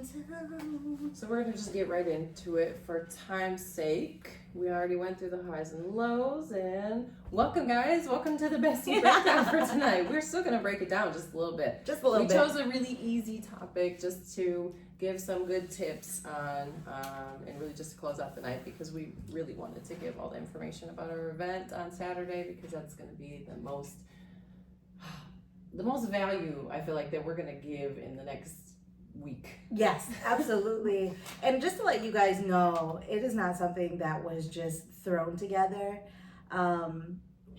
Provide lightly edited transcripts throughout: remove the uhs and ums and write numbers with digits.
So we're going to just get right into it for time's sake. We already went through the highs and lows, and welcome guys, welcome to the bestie breakdown for tonight. We're still going to break it down just a little bit. We chose a really easy topic just to give some good tips on, and really just to close out the night, because we really wanted to give all the information about our event on Saturday, because that's going to be the most value I feel like that we're going to give in the next week. Yes, absolutely. And just to let you guys know, it is not something that was just thrown together.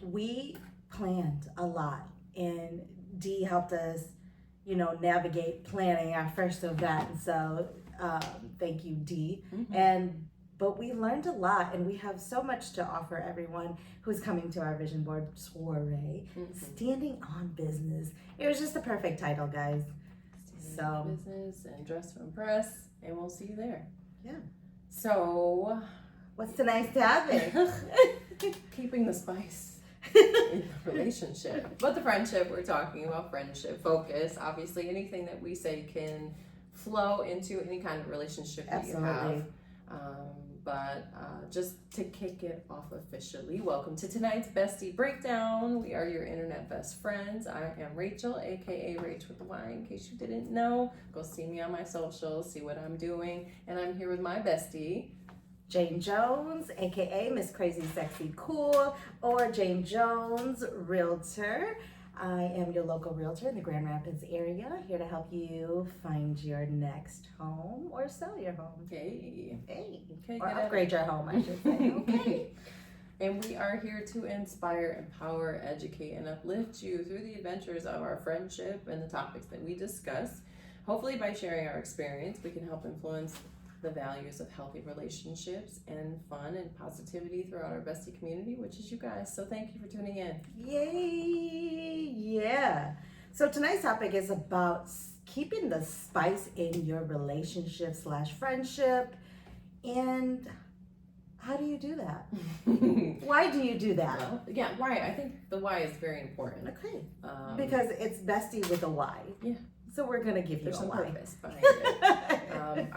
We planned a lot, and Dee helped us, navigate planning our first event. So thank you, Dee. Mm-hmm. But we learned a lot, and we have so much to offer everyone who's coming to our vision board soiree. Standing on business. It was just the perfect title, guys. So business and dress to impress, and we'll see you there. Yeah. So what's tonight's topic? Keeping the spice in the relationship. But the friendship, we're talking about friendship focus. Obviously, anything that we say can flow into any kind of relationship that you have. But just to kick it off officially, welcome to tonight's Bestie Breakdown. We are your internet best friends. I am Rachel, aka Rach with the Y, in case you didn't know. Go see me on my socials, see what I'm doing. And I'm here with my bestie, Jane Jones, aka Miss Crazy Sexy Cool, or Jane Jones, Realtor. I am your local realtor in the Grand Rapids area, here to help you find your next home or sell your home. Hey. Okay, or upgrade your home, I should say. Okay. And we are here to inspire, empower, educate, and uplift you through the adventures of our friendship and the topics that we discuss. Hopefully, by sharing our experience, we can help influence the values of healthy relationships and fun and positivity throughout our bestie community, which is you guys. So thank you for tuning in. Yay! Yeah. So tonight's topic is about keeping the spice in your relationship / friendship. And how do you do that? Why do you do that? Well, yeah, why? I think the why is very important. Okay. Because it's bestie with a Y. Yeah. So we're going to give you some why. Purpose behind it.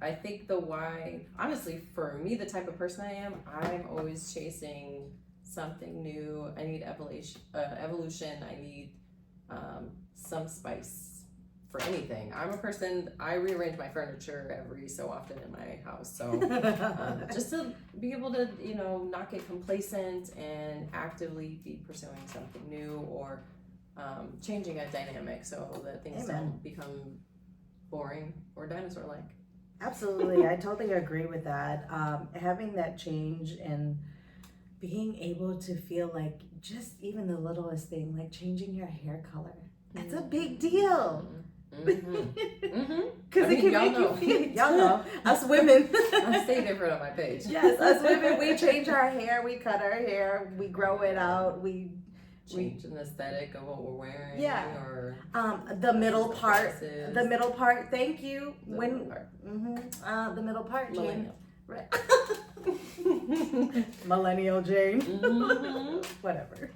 I think the why, honestly, for me, the type of person I am, I'm always chasing something new. I need evolution. I need some spice for anything. I'm a person, I rearrange my furniture every so often in my house. So just to be able to, not get complacent and actively be pursuing something new, or changing a dynamic so that things don't become boring or dinosaur-like. Absolutely. I totally agree with that. Having that change and being able to feel like just even the littlest thing, like changing your hair color, that's a big deal. Because it can make you feel, y'all know, us women. I stay different on my page. Yes, us women, we change our hair, we cut our hair, we grow it out, we change an aesthetic of what we're wearing. Yeah. Or the middle part. dresses. The middle part. Thank you. The middle part. The middle part, Jane. Millennial. Right. Millennial Jane. Whatever.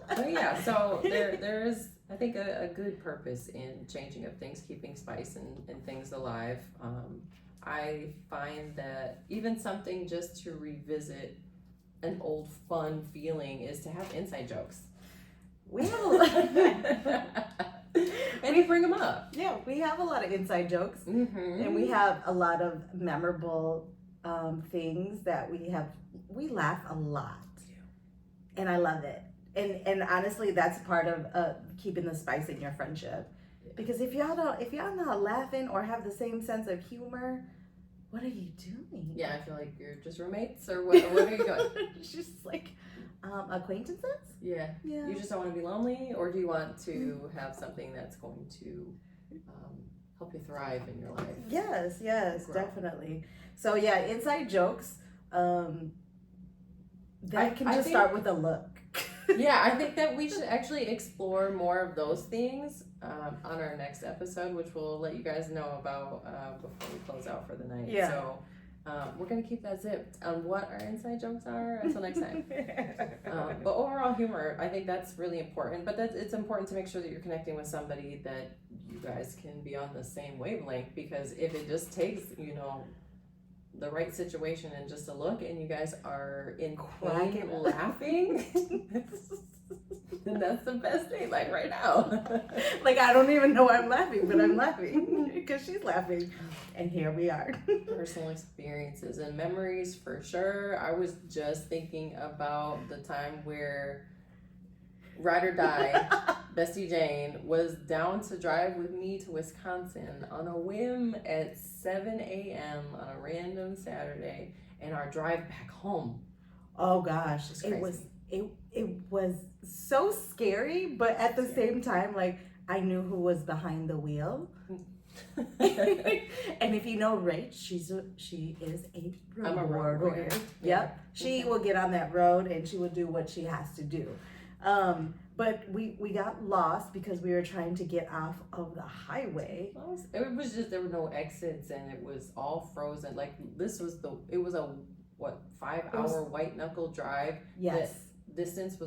But yeah, so there is, I think, a good purpose in changing up things, keeping spice and things alive. I find that even something just to revisit an old fun feeling is to have inside jokes. We have and you bring them up. Yeah, we have a lot of inside jokes, and we have a lot of memorable things that we laugh a lot, and I love it. And honestly, that's part of keeping the spice in your friendship, because if y'all not laughing or have the same sense of humor, what are you doing? Yeah, I feel like you're just roommates, or what are you doing? Just like acquaintances? Yeah. You just don't want to be lonely, or do you want to have something that's going to help you thrive in your life? Yes, definitely. So yeah, inside jokes. That can just start with a look. Yeah, I think that we should actually explore more of those things on our next episode, which we'll let you guys know about before we close out for the night. Yeah. So We're gonna keep that zipped on what our inside jokes are until next time. But overall humor, I think that's really important. But it's important to make sure that you're connecting with somebody that you guys can be on the same wavelength. Because if it just takes, the right situation and just a look, and you guys are in pain laughing, then that's the best thing. Like right now, like I don't even know I'm laughing, but I'm laughing because she's laughing, and here we are. Personal experiences and memories for sure. I was just thinking about the time where Ride or Die, Bestie Jane was down to drive with me to Wisconsin on a whim at 7 a.m. on a random Saturday, and our drive back home. Oh gosh, it was so scary, but at the same time, like I knew who was behind the wheel. And if you know Rach, she is a road warrior. Yep, she will get on that road and she will do what she has to do. But we got lost because we were trying to get off of the highway. It was just, there were no exits and it was all frozen. Like it was a 5-hour white knuckle drive. Yes. The distance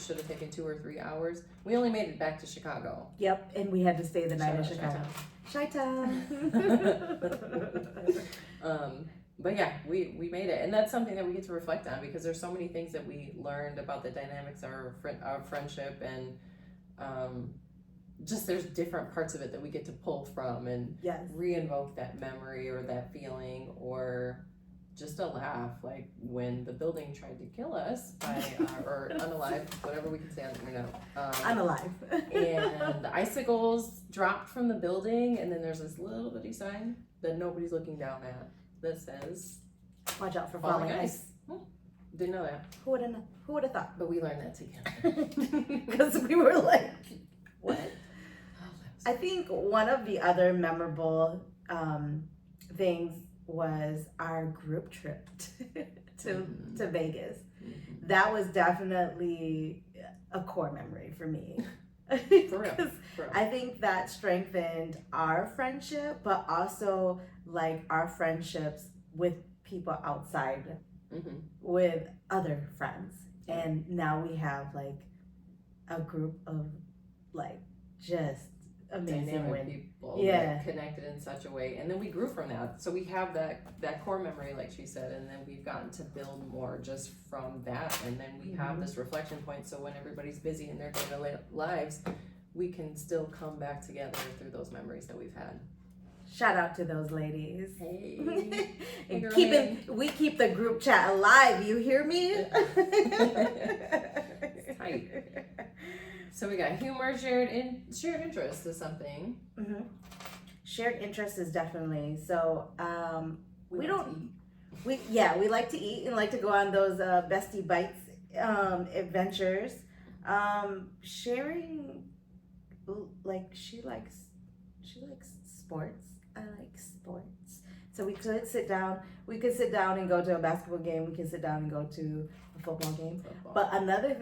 should have taken 2 or 3 hours. We only made it back to Chicago. Yep, and we had to stay the night in Chicago. Chi-town. But yeah, we made it, and that's something that we get to reflect on because there's so many things that we learned about the dynamics of our friendship, and just there's different parts of it that we get to pull from and re-invoke that memory or that feeling, or just a laugh, like when the building tried to kill us or unalive, whatever we can say on the internet. Unalive. And the icicles dropped from the building, and then there's this little bitty sign that nobody's looking down at that says, "Watch out for falling ice." Didn't know that. Who would have thought? But we learned that together. Because we were like, what? I think one of the other memorable things was our group trip to Vegas. Mm-hmm. That was definitely a core memory for me. For real. I think that strengthened our friendship, but also like our friendships with people outside, with other friends. And now we have like a group of like just amazing people that connected in such a way, and then we grew from that. So we have that core memory, like she said, and then we've gotten to build more just from that, and then we have this reflection point, so when everybody's busy in their daily lives, we can still come back together through those memories that we've had. Shout out to those ladies. Hey. And we keep the group chat alive, you hear me? It's tight. So we got humor, shared interest is something. Mm-hmm. Shared interest is definitely so. We like to eat and like to go on those bestie bites adventures. Sharing, like she likes sports. I like sports. So we could sit down. We could sit down and go to a basketball game. We could sit down and go to a football game. But another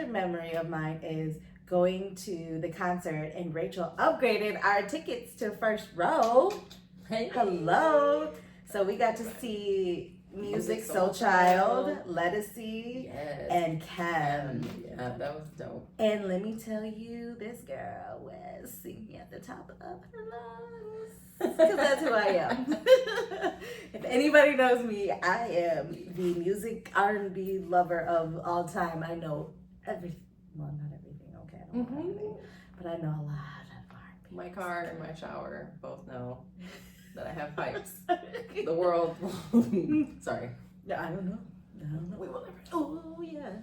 memory of mine is going to the concert, and Rachel upgraded our tickets to first row. Hey. Hello. So we got to see Music Soul Child, Lettucey, and Chem. Yeah, that was dope. And let me tell you, this girl was singing at the top of her lungs. Because that's who I am. If anybody knows me, I am the music R&B lover of all time. I know not everything, okay, I don't know everything, but I know a lot of R&B. My car and my shower both know that I have pipes. The world, sorry. No, I don't know. We will never know. Oh, yeah.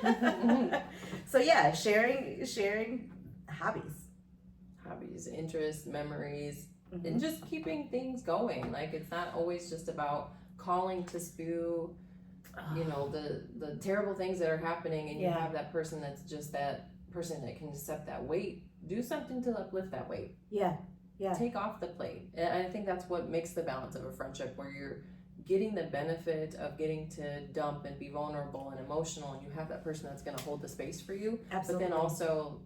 I already know. So yeah, sharing hobbies, interests, memories, and just keeping things going. Like it's not always just about calling to spew, the terrible things that are happening, and you have that person that's just that person that can accept that weight. Do something to uplift that weight. Yeah. Take off the plate. And I think that's what makes the balance of a friendship, where you're getting the benefit of getting to dump and be vulnerable and emotional, and you have that person that's going to hold the space for you. Absolutely. But then also,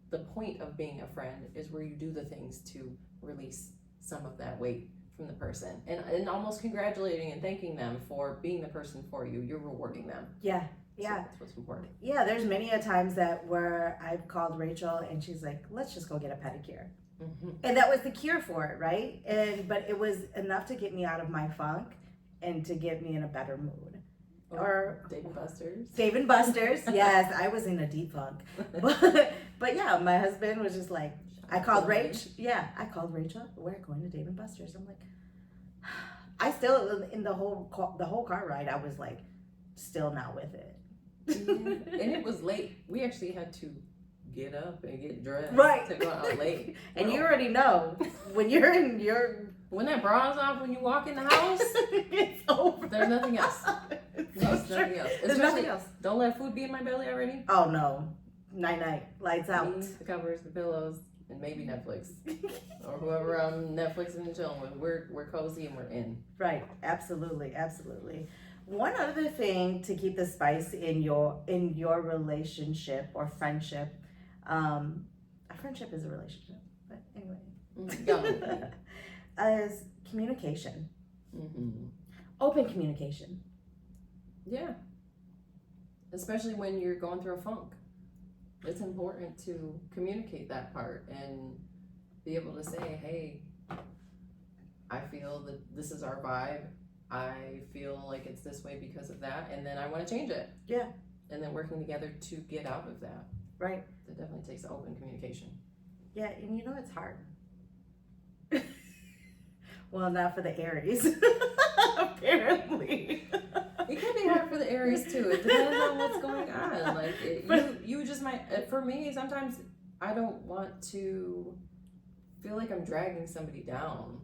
the point of being a friend is where you do the things to release some of that weight from the person, and almost congratulating and thanking them for being the person for you. You're rewarding them. Yeah. So that's what's important. Yeah, there's many a times that where I've called Rachel and she's like, let's just go get a pedicure. And that was the cure for it, right? But it was enough to get me out of my funk and to get me in a better mood. Or Dave and Buster's. Dave and Buster's. Yes, I was in a deep funk. But yeah, my husband was just like, I called Rach. Yeah, I called Rachel. We're going to Dave and Buster's. I'm like, I still in the whole car ride. I was like, still not with it. And it was late. We actually had to get up and get dressed to go out late. And you already know when you're in when that bra's off when you walk in the house, it's over. There's nothing else. There's nothing else. There's nothing else. Don't let food be in my belly already. Oh no. Night. Lights out. The covers, the pillows, and maybe Netflix. Or whoever I'm Netflix and chilling with. We're cozy and we're in. Right. Absolutely. One other thing to keep the spice in your relationship or friendship, a friendship is a relationship, but anyway, is communication. Open communication. Yeah. Especially when you're going through a funk. It's important to communicate that part and be able to say, hey, I feel that this is our vibe. I feel like it's this way because of that, and then I want to change it. Yeah. And then working together to get out of that. Right. That definitely takes open communication. Yeah, and you know it's hard. Well, not for the Aries. Apparently. It can be hard for the Aries too. It depends on what's going on. Like you just might. For me, sometimes I don't want to feel like I'm dragging somebody down.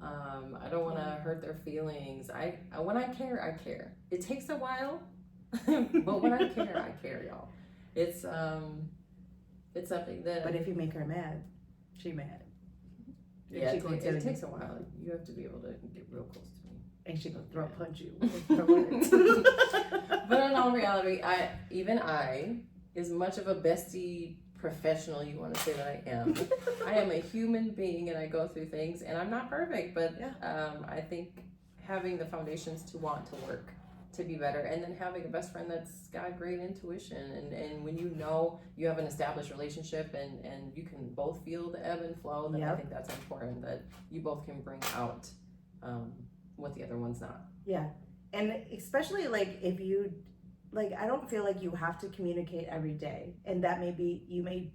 I don't want to hurt their feelings. When I care, I care. It takes a while, but when I care, y'all. It's something that. But if you make her mad, she mad. Yeah, it takes a while. You have to be able to get real close to me. And she can throat punch you. But in all reality, I, as much of a bestie professional you want to say that I am a human being and I go through things and I'm not perfect, but I think having the foundations to want to work to be better, and then having a best friend that's got great intuition, and when you know you have an established relationship and you can both feel the ebb and flow, then I think that's important, that you both can bring out what the other one's not. Yeah. And especially like if you I don't feel like you have to communicate every day, and that may be you may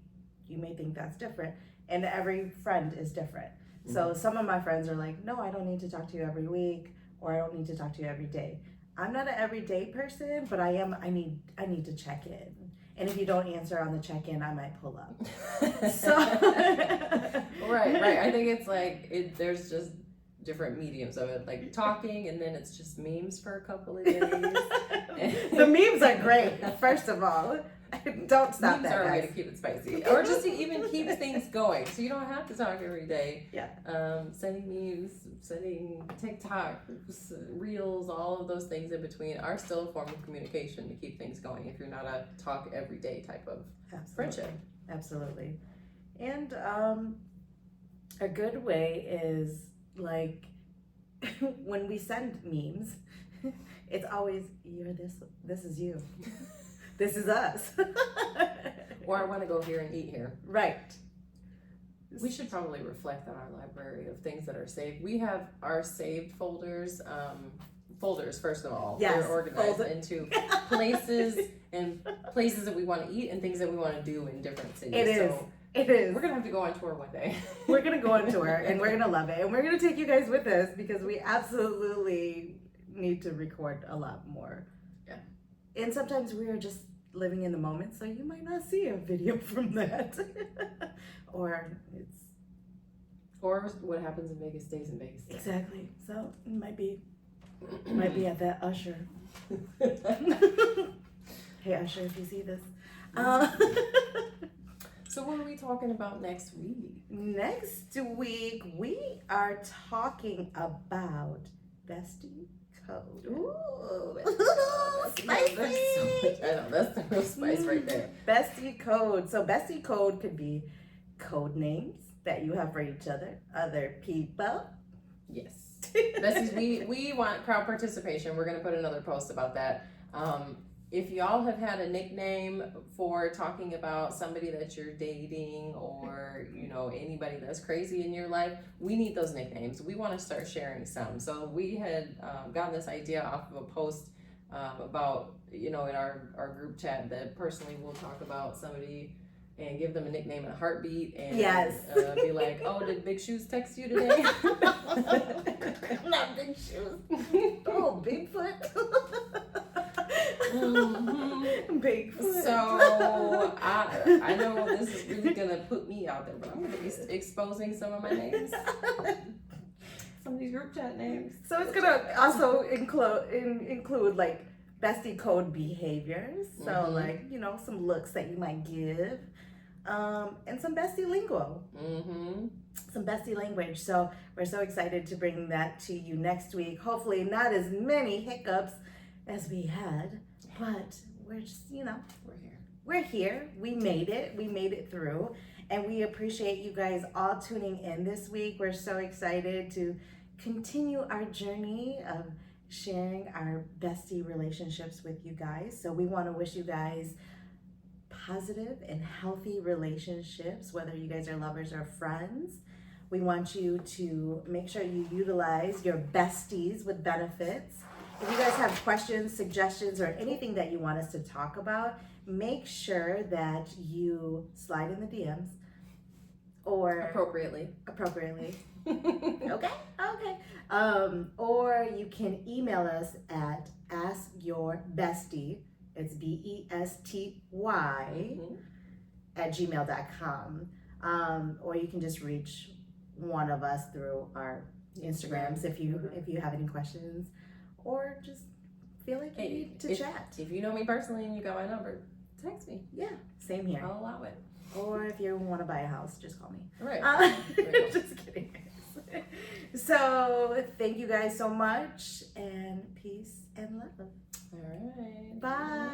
think that's different, and every friend is different. So some of my friends are like, no, I don't need to talk to you every week, or I don't need to talk to you every day. I'm not an everyday person, but I need to check in. And if you don't answer on the check-in, I might pull up. So right. I think it's like there's just different mediums of it, like talking, and then it's just memes for a couple of days. The memes are great, first of all. Don't stop memes that. Memes are a way to keep it spicy, or just to even keep things going, so you don't have to talk every day. Yeah. Sending memes, sending TikTok, reels, all of those things in between are still a form of communication to keep things going. If you're not a talk every day type of friendship. Absolutely. And a good way is like when we send memes, it's always this is you. This is us. Or I want to go here and eat here. Right. We should probably reflect on our library of things that are saved. We have our saved folders. Folders, first of all. Yes. They're organized into places that we want to eat and things that we want to do in different cities. It is. We're going to have to go on tour one day. We're going to go on tour and we're going to love it. And we're going to take you guys with us because we absolutely need to record a lot more. Yeah. And sometimes we are just living in the moment, so you might not see a video from that. Or what happens in Vegas stays in Vegas. Exactly. So it might be at that Usher. Hey Usher, if you see this. So what are we talking about next week? Next week we are talking about bestie code. Ooh, spicy. I know, that's the real spice right there. Bestie code. So bestie code could be code names that you have for each other people, Yes. Besties, we want crowd participation. We're going to put another post about that. If y'all have had a nickname for talking about somebody that you're dating or, you know, anybody that's crazy in your life, we need those nicknames. We want to start sharing some. So we had gotten this idea off of a post about, you know, in our group chat that personally we'll talk about somebody and give them a nickname and a heartbeat and be like, oh, did Big Shoes text you today? Not Big Shoes. Oh, Bigfoot. Mm-hmm. Bigfoot. So I know this is really gonna put me out there, but I'm gonna be exposing some of my names, some of these group chat names. So it's gonna also include like bestie code behaviors. So like, you know, some looks that you might give, and some bestie lingo. Some bestie language. So we're so excited to bring that to you next week. Hopefully not as many hiccups as we had, but we're just, you know, we're here. We made it through, and we appreciate you guys all tuning in this week. We're so excited to continue our journey of sharing our bestie relationships with you guys. So we want to wish you guys positive and healthy relationships, whether you guys are lovers or friends. We want you to make sure you utilize your besties with benefits. If you guys have questions, suggestions, or anything that you want us to talk about, make sure that you slide in the DMs or appropriately. Okay. Or you can email us at askyourbestie. It's BESTY at gmail.com. Or you can just reach one of us through our Instagrams if you have any questions, or just feel like you need to chat. If you know me personally and you got my number, text me. Yeah, same here. I'll allow it. Or if you want to buy a house, just call me. Right. Just kidding. So thank you guys so much, and peace and love. All right. Bye.